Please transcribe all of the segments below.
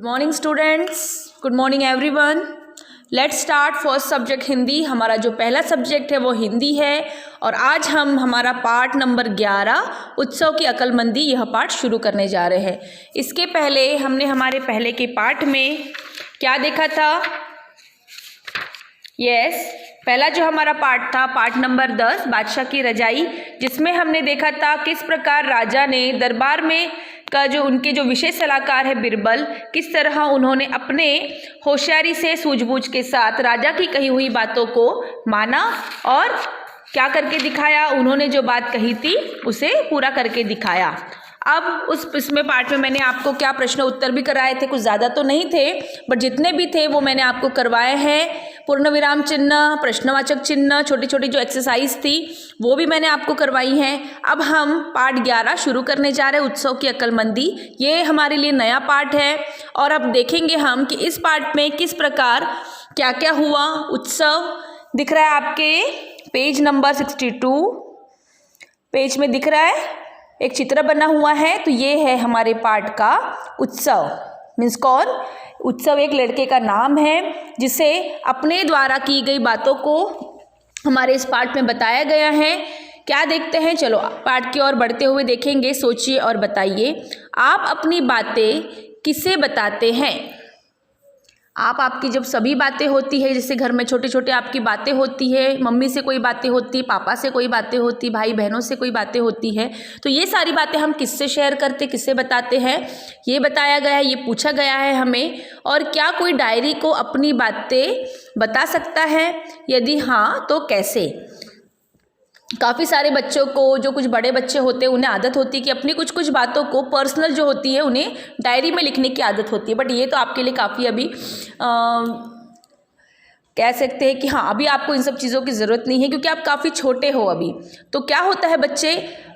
Good morning students, good morning everyone. Let's start first subject Hindi. हमारा जो पहला subject है वो हिंदी है और आज हम हमारा पार्ट नंबर 11 उत्सव की अक्लमंदी यह पाठ शुरू करने जा रहे हैं। इसके पहले हमने हमारे पहले के पाठ में क्या देखा था? पहला जो हमारा पाठ था पाठ नंबर 10 बादशाह की रजाई, जिसमें हमने देखा था किस प्रकार राजा ने दरबार में का जो उनके जो विशेष सलाहकार है बिरबल, किस तरह उन्होंने अपने होशियारी से सूझबूझ के साथ राजा की कही हुई बातों को माना और क्या करके दिखाया, उन्होंने जो बात कही थी उसे पूरा करके दिखाया। अब इसमें पाठ में मैंने आपको क्या प्रश्न उत्तर भी कराए थे, कुछ ज़्यादा तो नहीं थे बट जितने भी थे वो मैंने आपको करवाए हैं। पूर्ण विराम चिन्ह, प्रश्नवाचक चिन्ह, छोटी छोटी जो एक्सरसाइज थी वो भी मैंने आपको करवाई हैं। अब हम पाठ 11 शुरू करने जा रहे हैं, उत्सव की अक्लमंदी। ये हमारे लिए नया पाठ है और अब देखेंगे हम कि इस पाठ में किस प्रकार क्या क्या हुआ। उत्सव दिख रहा है आपके पेज नंबर 62 पेज में दिख रहा है, एक चित्र बना हुआ है। तो ये है हमारे पाठ का उत्सव। मीन्स कौन? उत्सव एक लड़के का नाम है जिसे अपने द्वारा की गई बातों को हमारे इस पाठ में बताया गया है। क्या देखते हैं, चलो पाठ की ओर बढ़ते हुए देखेंगे। सोचिए और बताइए, आप अपनी बातें किसे बताते हैं? आपकी जब सभी बातें होती है, जैसे घर में छोटे छोटे आपकी बातें होती है, मम्मी से कोई बातें होती, पापा से कोई बातें होती, भाई बहनों से कोई बातें होती है, तो ये सारी बातें हम किससे शेयर करते, किससे बताते हैं, ये बताया गया है, ये पूछा गया है हमें। और क्या कोई डायरी को अपनी बातें बता सकता है? यदि हाँ तो कैसे? काफ़ी सारे बच्चों को, जो कुछ बड़े बच्चे होते हैं उन्हें आदत होती है कि अपनी कुछ कुछ बातों को पर्सनल जो होती है उन्हें डायरी में लिखने की आदत होती है। बट ये तो आपके लिए काफ़ी अभी कह सकते हैं कि हाँ अभी आपको इन सब चीज़ों की ज़रूरत नहीं है क्योंकि आप काफ़ी छोटे हो अभी। तो क्या होता है बच्चे,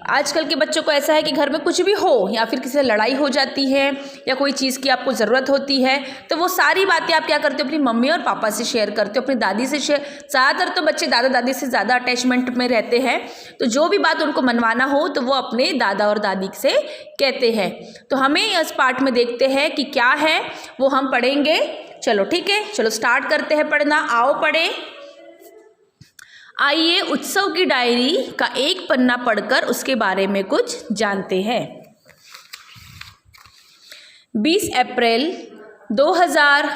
आजकल के बच्चों को ऐसा है कि घर में कुछ भी हो या फिर किसी से लड़ाई हो जाती है या कोई चीज़ की आपको ज़रूरत होती है तो वो सारी बातें आप क्या करते हो, अपनी मम्मी और पापा से शेयर करते हो, अपनी दादी से शेयर। ज़्यादातर तो बच्चे दादा दादी से ज़्यादा अटैचमेंट में रहते हैं, तो जो भी बात उनको मनवाना हो तो वो अपने दादा और दादी से कहते हैं। तो हमें इस पाठ में देखते हैं कि क्या है वो हम पढ़ेंगे। चलो ठीक है, चलो स्टार्ट करते हैं पढ़ना। आओ पढ़े। आइए उत्सव की डायरी का एक पन्ना पढ़कर उसके बारे में कुछ जानते हैं। 20 अप्रैल 2000,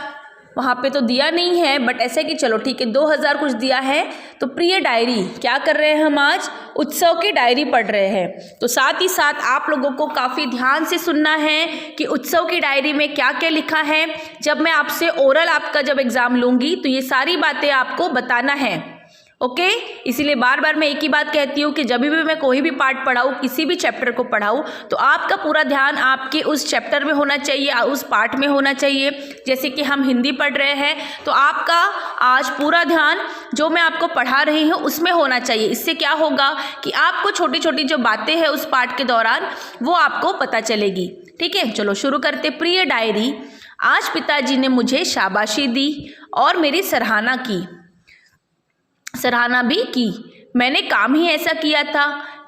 वहाँ पे तो दिया नहीं है बट ऐसे कि चलो ठीक है 2000 कुछ दिया है। तो प्रिय डायरी, क्या कर रहे हैं हम आज? उत्सव की डायरी पढ़ रहे हैं। तो साथ ही साथ आप लोगों को काफ़ी ध्यान से सुनना है कि उत्सव की डायरी में क्या क्या लिखा है। जब मैं आपसे ओरल आपका जब एग्ज़ाम लूँगी तो ये सारी बातें आपको बताना है। ओके इसीलिए बार बार मैं एक ही बात कहती हूँ कि जब भी मैं कोई भी पार्ट पढ़ाऊँ, किसी भी चैप्टर को पढ़ाऊँ, तो आपका पूरा ध्यान आपके उस चैप्टर में होना चाहिए, उस पार्ट में होना चाहिए। जैसे कि हम हिंदी पढ़ रहे हैं तो आपका आज पूरा ध्यान जो मैं आपको पढ़ा रही हूँ उसमें होना चाहिए। इससे क्या होगा कि आपको छोटी छोटी जो बातें हैं उस पाठ के दौरान वो आपको पता चलेगी। ठीक है, चलो शुरू करते। प्रिय डायरी, आज पिताजी ने मुझे शाबाशी दी और मेरी सराहना भी की। मैंने काम ही ऐसा किया था।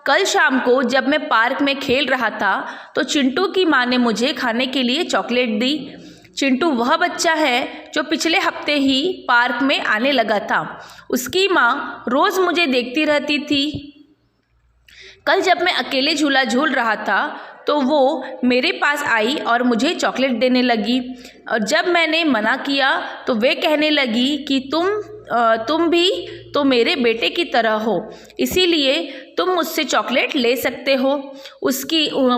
कल शाम को जब मैं पार्क में खेल रहा था तो चिंटू की माँ ने मुझे खाने के लिए चॉकलेट दी। चिंटू वह बच्चा है जो पिछले हफ्ते ही पार्क में आने लगा था। उसकी माँ रोज़ मुझे देखती रहती थी। कल जब मैं अकेले झूला झूल रहा था तो वो मेरे पास आई और मुझे चॉकलेट देने लगी और जब मैंने मना किया तो वे कहने लगी कि तुम भी तो मेरे बेटे की तरह हो, इसीलिए तुम मुझसे चॉकलेट ले सकते हो।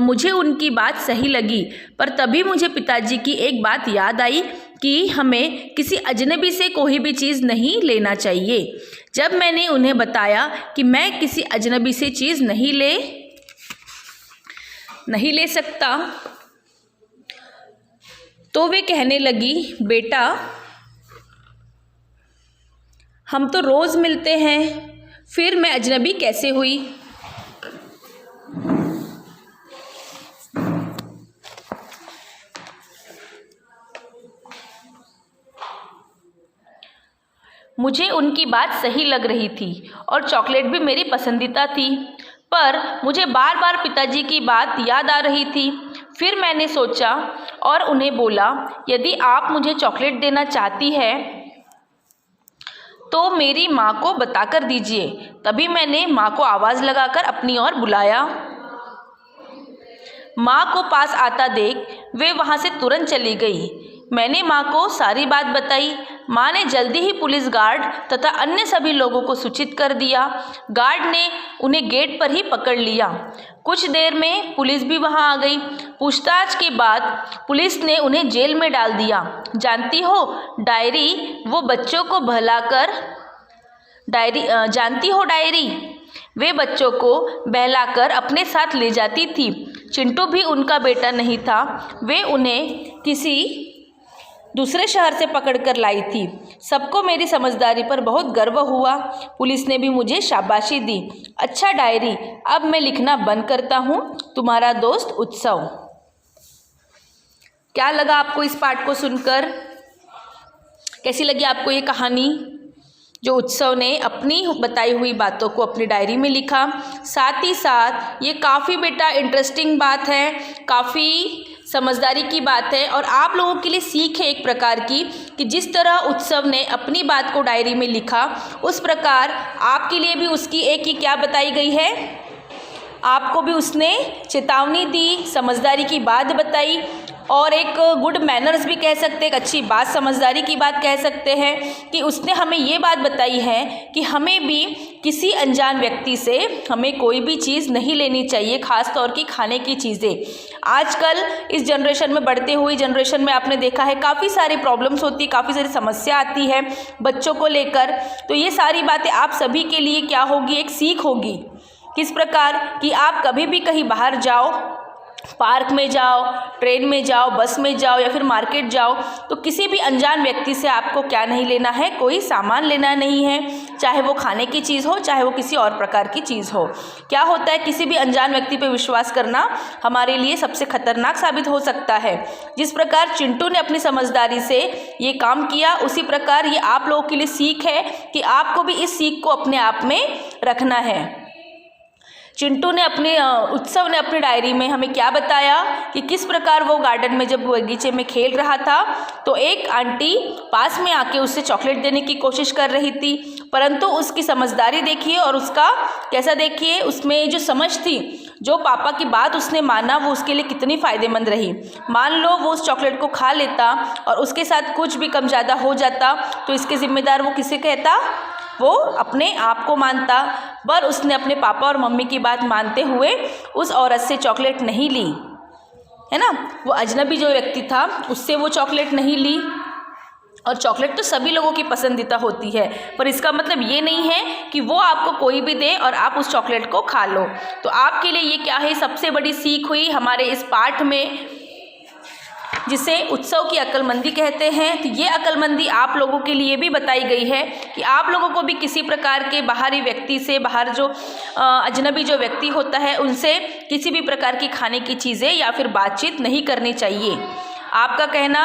मुझे उनकी बात सही लगी, पर तभी मुझे पिताजी की एक बात याद आई कि हमें किसी अजनबी से कोई भी चीज़ नहीं लेना चाहिए। जब मैंने उन्हें बताया कि मैं किसी अजनबी से चीज़ नहीं ले सकता तो वे कहने लगी, बेटा हम तो रोज़ मिलते हैं, फिर मैं अजनबी कैसे हुई? मुझे उनकी बात सही लग रही थी और चॉकलेट भी मेरी पसंदीदा थी, पर मुझे बार बार पिताजी की बात याद आ रही थी। फिर मैंने सोचा और उन्हें बोला, यदि आप मुझे चॉकलेट देना चाहती है तो मेरी माँ को बताकर दीजिए। तभी मैंने माँ को आवाज़ लगाकर अपनी ओर बुलाया। माँ को पास आता देख वे वहाँ से तुरंत चली गई। मैंने माँ को सारी बात बताई। माँ ने जल्दी ही पुलिस गार्ड तथा अन्य सभी लोगों को सूचित कर दिया। गार्ड ने उन्हें गेट पर ही पकड़ लिया। कुछ देर में पुलिस भी वहाँ आ गई। पूछताछ के बाद पुलिस ने उन्हें जेल में डाल दिया। जानती हो डायरी वो बच्चों को वे बच्चों को बहलाकर अपने साथ ले जाती थी। चिंटू भी उनका बेटा नहीं था। वे उन्हें किसी दूसरे शहर से पकड़कर लाई थी। सबको मेरी समझदारी पर बहुत गर्व हुआ। पुलिस ने भी मुझे शाबाशी दी। अच्छा डायरी, अब मैं लिखना बंद करता हूँ। तुम्हारा दोस्त उत्सव। क्या लगा आपको इस पाठ को सुनकर? कैसी लगी आपको ये कहानी जो उत्सव ने अपनी बताई हुई बातों को अपनी डायरी में लिखा? साथ ही साथ ये काफ़ी बेटा इंटरेस्टिंग बात है, काफ़ी समझदारी की बात है और आप लोगों के लिए सीख है एक प्रकार की कि जिस तरह उत्सव ने अपनी बात को डायरी में लिखा उस प्रकार आपके लिए भी उसकी एक ही क्या बताई गई है, आपको भी उसने चेतावनी दी, समझदारी की बात बताई और एक गुड मैनर्स भी कह सकते हैं, एक अच्छी बात समझदारी की बात कह सकते हैं कि उसने हमें ये बात बताई है कि हमें भी किसी अनजान व्यक्ति से हमें कोई भी चीज़ नहीं लेनी चाहिए, ख़ास तौर की खाने की चीज़ें। आजकल इस जनरेशन में, बढ़ते हुई जनरेशन में आपने देखा है काफ़ी सारी प्रॉब्लम्स होती है, काफ़ी सारी समस्या आती है बच्चों को लेकर। तो ये सारी बातें आप सभी के लिए क्या होगी, एक सीख होगी। किस प्रकार कि आप कभी भी कहीं बाहर जाओ, पार्क में जाओ, ट्रेन में जाओ, बस में जाओ या फिर मार्केट जाओ, तो किसी भी अनजान व्यक्ति से आपको क्या नहीं लेना है, कोई सामान लेना नहीं है, चाहे वो खाने की चीज़ हो, चाहे वो किसी और प्रकार की चीज़ हो। क्या होता है, किसी भी अनजान व्यक्ति पर विश्वास करना हमारे लिए सबसे खतरनाक साबित हो सकता है। जिस प्रकार चिंटू ने अपनी समझदारी से ये काम किया, उसी प्रकार ये आप लोगों के लिए सीख है कि आपको भी इस सीख को अपने आप में रखना है। चिंटू ने उत्सव ने अपनी डायरी में हमें क्या बताया कि किस प्रकार वो गार्डन में जब बगीचे में खेल रहा था तो एक आंटी पास में आके उससे चॉकलेट देने की कोशिश कर रही थी, परंतु उसकी समझदारी देखिए और उसका कैसा देखिए, उसमें जो समझ थी, जो पापा की बात उसने माना, वो उसके लिए कितनी फ़ायदेमंद रही। मान लो वो उस चॉकलेट को खा लेता और उसके साथ कुछ भी कम ज़्यादा हो जाता तो इसके ज़िम्मेदार वो किसे कहता, वो अपने आप को मानता। पर उसने अपने पापा और मम्मी की बात मानते हुए उस औरत से चॉकलेट नहीं ली, है ना। वो अजनबी जो व्यक्ति था उससे वो चॉकलेट नहीं ली। और चॉकलेट तो सभी लोगों की पसंदीदा होती है, पर इसका मतलब ये नहीं है कि वो आपको कोई भी दे और आप उस चॉकलेट को खा लो। तो आपके लिए ये क्या है, सबसे बड़ी सीख हुई हमारे इस पाठ में, जिसे उत्सव की अक्लमंदी कहते हैं। तो ये अक्लमंदी आप लोगों के लिए भी बताई गई है कि आप लोगों को भी किसी प्रकार के बाहरी व्यक्ति से, बाहर जो अजनबी जो व्यक्ति होता है उनसे किसी भी प्रकार की खाने की चीज़ें या फिर बातचीत नहीं करनी चाहिए। आपका कहना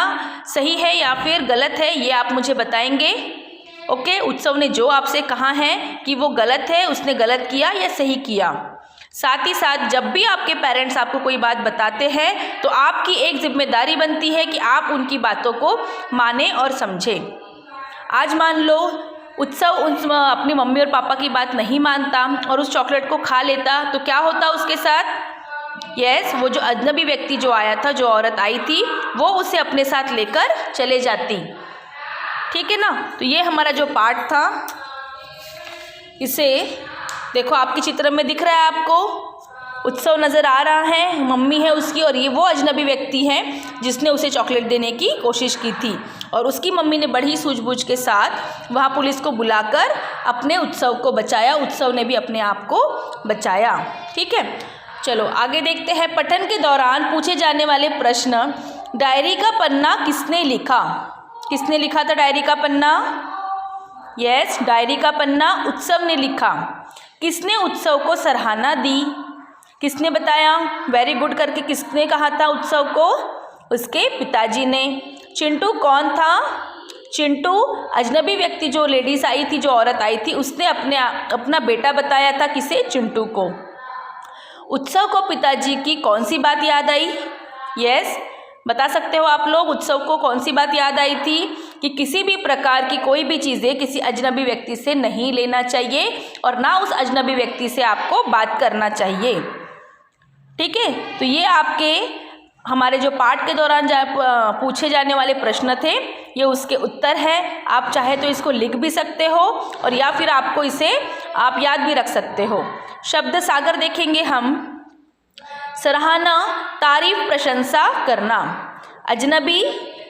सही है या फिर गलत है, ये आप मुझे बताएंगे। ओके, उत्सव ने जो आपसे कहा है कि वो गलत है, उसने गलत किया या सही किया। साथ ही साथ जब भी आपके पेरेंट्स आपको कोई बात बताते हैं तो आपकी एक जिम्मेदारी बनती है कि आप उनकी बातों को माने और समझें। आज मान लो उत्सव अपनी मम्मी और पापा की बात नहीं मानता और उस चॉकलेट को खा लेता, तो क्या होता उसके साथ? यस, वो जो अजनबी व्यक्ति जो आया था, जो औरत आई थी, वो उसे अपने साथ लेकर चले जाती। ठीक है ना। तो ये हमारा जो पाठ था, इसे देखो आपके चित्र में दिख रहा है, आपको उत्सव नज़र आ रहा है, मम्मी है उसकी और ये वो अजनबी व्यक्ति है जिसने उसे चॉकलेट देने की कोशिश की थी और उसकी मम्मी ने बड़ी सूझबूझ के साथ वहाँ पुलिस को बुलाकर अपने उत्सव को बचाया। उत्सव ने भी अपने आप को बचाया। ठीक है, चलो आगे देखते हैं। पठन के दौरान पूछे जाने वाले प्रश्न। डायरी का पन्ना किसने लिखा? किसने लिखा था डायरी का पन्ना? यस, डायरी का पन्ना उत्सव ने लिखा। किसने उत्सव को सराहना दी? किसने बताया वेरी गुड करके? किसने कहा था उत्सव को? उसके पिताजी ने। चिंटू कौन था? चिंटू अजनबी व्यक्ति, जो लेडीज आई थी, जो औरत आई थी, उसने अपना बेटा बताया था। किसे? चिंटू को। उत्सव को पिताजी की कौन सी बात याद आई? यस, बता सकते हो आप लोग उत्सव को कौन सी बात याद आई थी कि किसी भी प्रकार की कोई भी चीज़ें किसी अजनबी व्यक्ति से नहीं लेना चाहिए और ना उस अजनबी व्यक्ति से आपको बात करना चाहिए। ठीक है, तो ये आपके हमारे जो पाठ के दौरान पूछे जाने वाले प्रश्न थे, ये उसके उत्तर है। आप चाहे तो इसको लिख भी सकते हो और या फिर आपको इसे आप याद भी रख सकते हो। शब्द सागर देखेंगे हम। सराहना, तारीफ, प्रशंसा करना। अजनबी,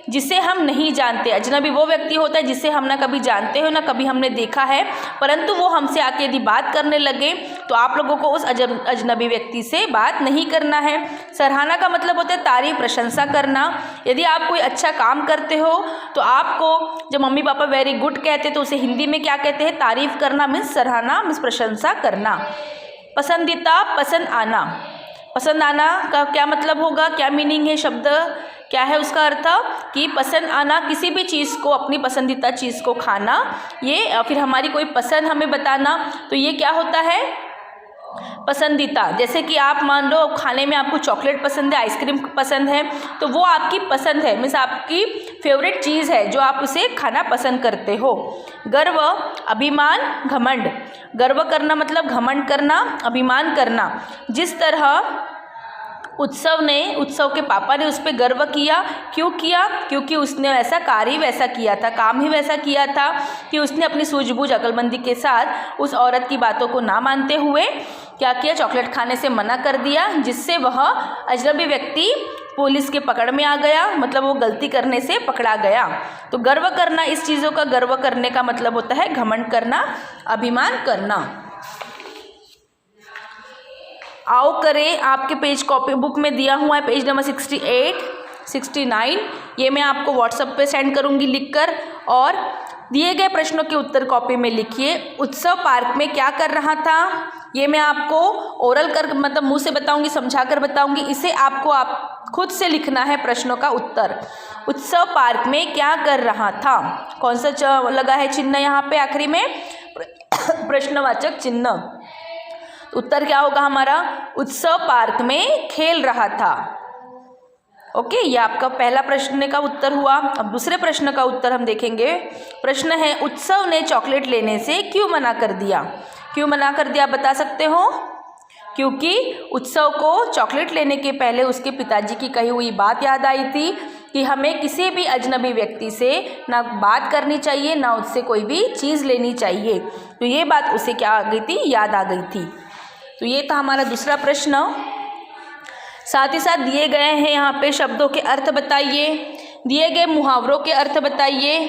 जिसे हम नहीं जानते। अजनबी वो व्यक्ति होता है जिसे हम ना कभी जानते हो ना कभी हमने देखा है, परंतु वो हमसे आके यदि बात करने लगे तो आप लोगों को उस अजनबी व्यक्ति से बात नहीं करना है। सराहना का मतलब होता है तारीफ, प्रशंसा करना। यदि आप कोई अच्छा काम करते हो तो आपको जब मम्मी पापा वेरी गुड कहते तो उसे हिंदी में क्या कहते हैं? तारीफ करना मीन्स सराहना मीन्स प्रशंसा करना। पसंदीदा, पसंद आना। पसंद आना का क्या मतलब होगा, क्या मीनिंग है, शब्द क्या है उसका अर्थ? कि पसंद आना, किसी भी चीज़ को, अपनी पसंदीदा चीज़ को खाना, ये फिर हमारी कोई पसंद हमें बताना, तो ये क्या होता है? पसंदीदा। जैसे कि आप मान लो खाने में आपको चॉकलेट पसंद है, आइसक्रीम पसंद है, तो वो आपकी पसंद है मीन्स आपकी फेवरेट चीज़ है जो आप उसे खाना पसंद करते हो। गर्व, अभिमान, घमंड। गर्व करना मतलब घमंड करना, अभिमान करना। जिस तरह उत्सव के पापा ने उस पर गर्व किया। क्यों किया? क्योंकि उसने ऐसा कार्य वैसा किया था, काम ही वैसा किया था कि उसने अपनी सूझबूझ अक्लमंदी के साथ उस औरत की बातों को ना मानते हुए क्या किया? चॉकलेट खाने से मना कर दिया, जिससे वह अजनबी व्यक्ति पुलिस के पकड़ में आ गया, मतलब वो गलती करने से पकड़ा गया। तो गर्व करना, इस चीज़ों का गर्व करने का मतलब होता है घमंड करना, अभिमान करना। आओ करें, आपके पेज कॉपी बुक में दिया हुआ है, पेज नंबर 68, 69। ये मैं आपको व्हाट्सएप पे सेंड करूँगी लिखकर, और दिए गए प्रश्नों के उत्तर कॉपी में लिखिए। उत्सव पार्क में क्या कर रहा था? ये मैं आपको ओरल कर मतलब मुंह से बताऊंगी, समझा कर बताऊंगी। इसे आपको आप खुद से लिखना है प्रश्नों का उत्तर। उत्सव पार्क में क्या कर रहा था? कौन सा लगा है चिन्ह यहाँ पे आखिरी में? प्रश्नवाचक चिन्ह। उत्तर क्या होगा हमारा? उत्सव पार्क में खेल रहा था। ओके, ये आपका पहला प्रश्न का उत्तर हुआ। अब दूसरे प्रश्न का उत्तर हम देखेंगे। प्रश्न है, उत्सव ने चॉकलेट लेने से क्यों मना कर दिया? क्यों मना कर दिया बता सकते हो? क्योंकि उत्सव को चॉकलेट लेने के पहले उसके पिताजी की कही हुई बात याद आई थी कि हमें किसी भी अजनबी व्यक्ति से ना बात करनी चाहिए, ना उससे कोई भी चीज़ लेनी चाहिए। तो ये बात उसे क्या आ गई थी? याद आ गई थी। तो ये था हमारा दूसरा प्रश्न। साथ ही साथ दिए गए हैं यहाँ पे शब्दों के अर्थ बताइए, दिए गए मुहावरों के अर्थ बताइए।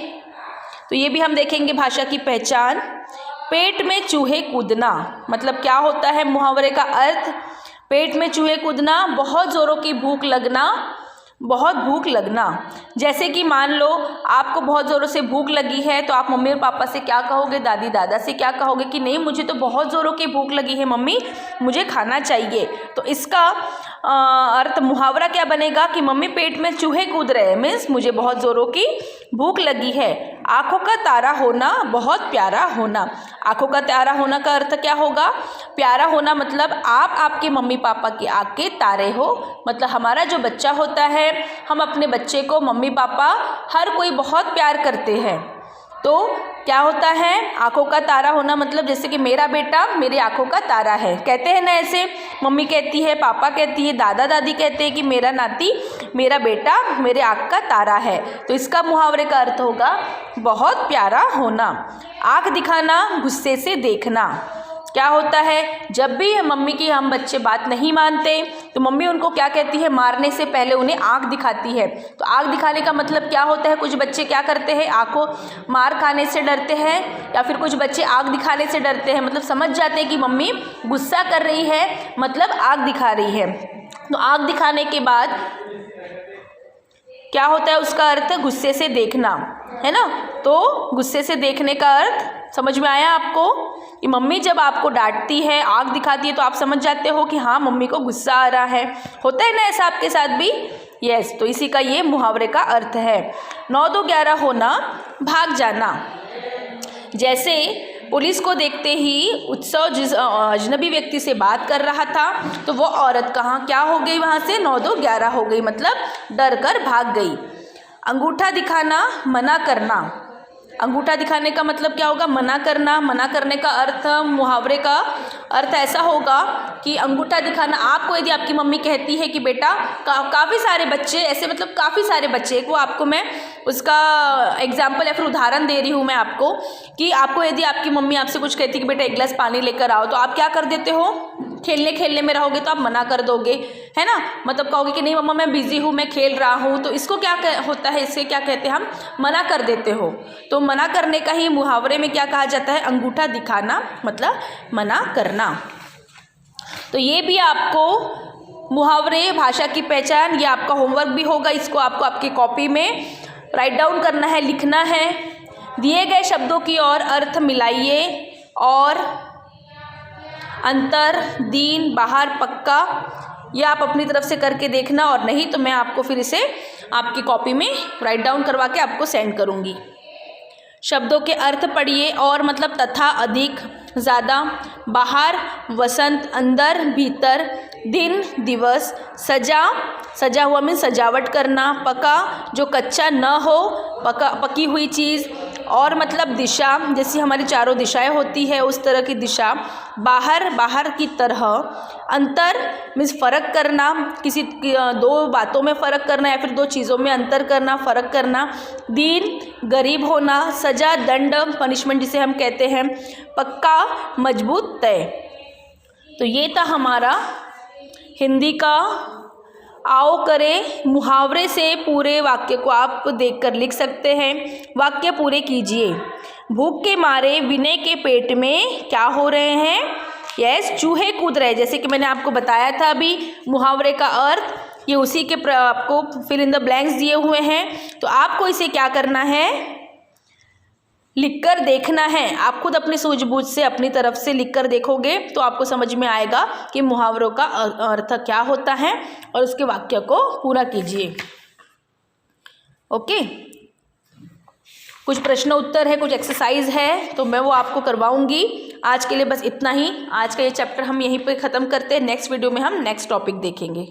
तो ये भी हम देखेंगे। भाषा की पहचान। पेट में चूहे कूदना मतलब क्या होता है? मुहावरे का अर्थ, पेट में चूहे कूदना, बहुत ज़ोरों की भूख लगना, बहुत भूख लगना। जैसे कि मान लो आपको बहुत ज़ोरों से भूख लगी है, तो आप मम्मी और पापा से क्या कहोगे? दादी दादा से क्या कहोगे कि नहीं मुझे तो बहुत ज़ोरों की भूख लगी है मम्मी, मुझे खाना चाहिए। तो इसका अर्थ मुहावरा क्या बनेगा कि मम्मी पेट में चूहे कूद रहे हैं, मीन्स मुझे बहुत ज़ोरों की भूख लगी है। आँखों का तारा होना, बहुत प्यारा होना। आँखों का तारा होना का अर्थ क्या होगा? प्यारा होना मतलब आप आपके मम्मी पापा की आँख के तारे हो। मतलब हमारा जो बच्चा होता है, हम अपने बच्चे को मम्मी पापा हर कोई बहुत प्यार करते हैं। तो क्या होता है? आँखों का तारा होना मतलब जैसे कि मेरा बेटा मेरी आँखों का तारा है, कहते हैं ना ऐसे। मम्मी कहती है, पापा कहती है, दादा दादी कहते हैं कि मेरा नाती, मेरा बेटा मेरे आँख का तारा है। तो इसका मुहावरे का अर्थ होगा बहुत प्यारा होना। आँख दिखाना, गुस्से से देखना। क्या होता है? जब भी मम्मी की हम बच्चे बात नहीं मानते तो मम्मी उनको क्या कहती है? मारने से पहले उन्हें आँख दिखाती है। तो आँख दिखाने का मतलब क्या होता है? कुछ बच्चे क्या करते हैं? आँखों मार खाने से डरते हैं, या फिर कुछ बच्चे आँख दिखाने से डरते हैं, मतलब समझ जाते हैं कि मम्मी गुस्सा कर रही है, मतलब आँख दिखा रही है। तो आँख दिखाने के बाद क्या होता है? उसका अर्थ गुस्से से देखना, है ना। तो गुस्से से देखने का अर्थ समझ में आया आपको कि मम्मी जब आपको डांटती है, आँख दिखाती है, तो आप समझ जाते हो कि हाँ मम्मी को गुस्सा आ रहा है। होता है ना ऐसा आपके साथ भी? यस। तो इसी का ये मुहावरे का अर्थ है। 9 2 11 होना, भाग जाना। जैसे पुलिस को देखते ही उत्सव जिस अजनबी व्यक्ति से बात कर रहा था तो वो औरत कहाँ क्या हो गई, वहाँ से 9-2-11 हो गई, मतलब डर कर भाग गई। अंगूठा दिखाना, मना करना। अंगूठा दिखाने का मतलब क्या होगा, मना करना। मना करने का अर्थ, मुहावरे का अर्थ ऐसा होगा कि अंगूठा दिखाना, आपको यदि आपकी मम्मी कहती है कि बेटा काफ़ी सारे बच्चे ऐसे, मतलब काफ़ी सारे बच्चे, वो आपको मैं उसका एग्जाम्पल या फिर उदाहरण दे रही हूँ मैं आपको, कि आपको यदि आपकी मम्मी आपसे कुछ कहती है कि बेटा एक गिलास पानी लेकर आओ, तो आप क्या कर देते हो, खेलने खेलने में रहोगे तो आप मना कर दोगे, है ना। मतलब कहोगे कि नहीं मम्मा मैं बिजी हूँ, मैं खेल रहा हूँ, तो इसको क्या होता है, इससे क्या कहते हैं हम, मना कर देते हो। तो मना करने का ही मुहावरे में क्या कहा जाता है, अंगूठा दिखाना, मतलब मना करना। तो ये भी आपको मुहावरे, भाषा की पहचान, ये आपका होमवर्क भी होगा, इसको आपको आपकी कॉपी में राइट डाउन करना है, लिखना है। दिए गए शब्दों की और अर्थ मिलाइए और अंतर, दीन, बाहर, पक्का, ये आप अपनी तरफ से करके देखना, और नहीं तो मैं आपको फिर इसे आपकी कॉपी में राइट डाउन करवा के आपको सेंड करूँगी। शब्दों के अर्थ पढ़िए। और मतलब तथा, अधिक, ज़्यादा, बाहर, वसंत, अंदर, भीतर, दिन, दिवस, सजा, सजा हुआ मीन्स सजावट करना, पका जो कच्चा न हो, पकी हुई चीज़, और मतलब दिशा, जैसी हमारी चारों दिशाएं होती है उस तरह की दिशा, बाहर, बाहर की तरह, अंतर मीन्स फ़र्क करना, किसी दो बातों में फ़र्क करना या फिर दो चीज़ों में अंतर करना, फ़र्क करना, दीन, गरीब होना, सजा, दंड, पनिशमेंट जिसे हम कहते हैं, पक्का, मजबूत, तय। तो ये था हमारा हिंदी का। आओ करें मुहावरे से पूरे वाक्य को आप देखकर लिख सकते हैं। वाक्य पूरे कीजिए। भूख के मारे विनय के पेट में क्या हो रहे हैं, यस चूहे कूद रहे। जैसे कि मैंने आपको बताया था अभी मुहावरे का अर्थ, ये उसी के आपको फिल इन द ब्लैंक्स दिए हुए हैं। तो आपको इसे क्या करना है, लिखकर देखना है। आप खुद अपनी सूझबूझ से अपनी तरफ से लिखकर देखोगे तो आपको समझ में आएगा कि मुहावरों का अर्थ क्या होता है, और उसके वाक्य को पूरा कीजिए। ओके, कुछ प्रश्न उत्तर है, कुछ एक्सरसाइज है, तो मैं वो आपको करवाऊंगी। आज के लिए बस इतना ही। आज का ये चैप्टर हम यहीं पे ख़त्म करते हैं। नेक्स्ट वीडियो में हम नेक्स्ट टॉपिक देखेंगे।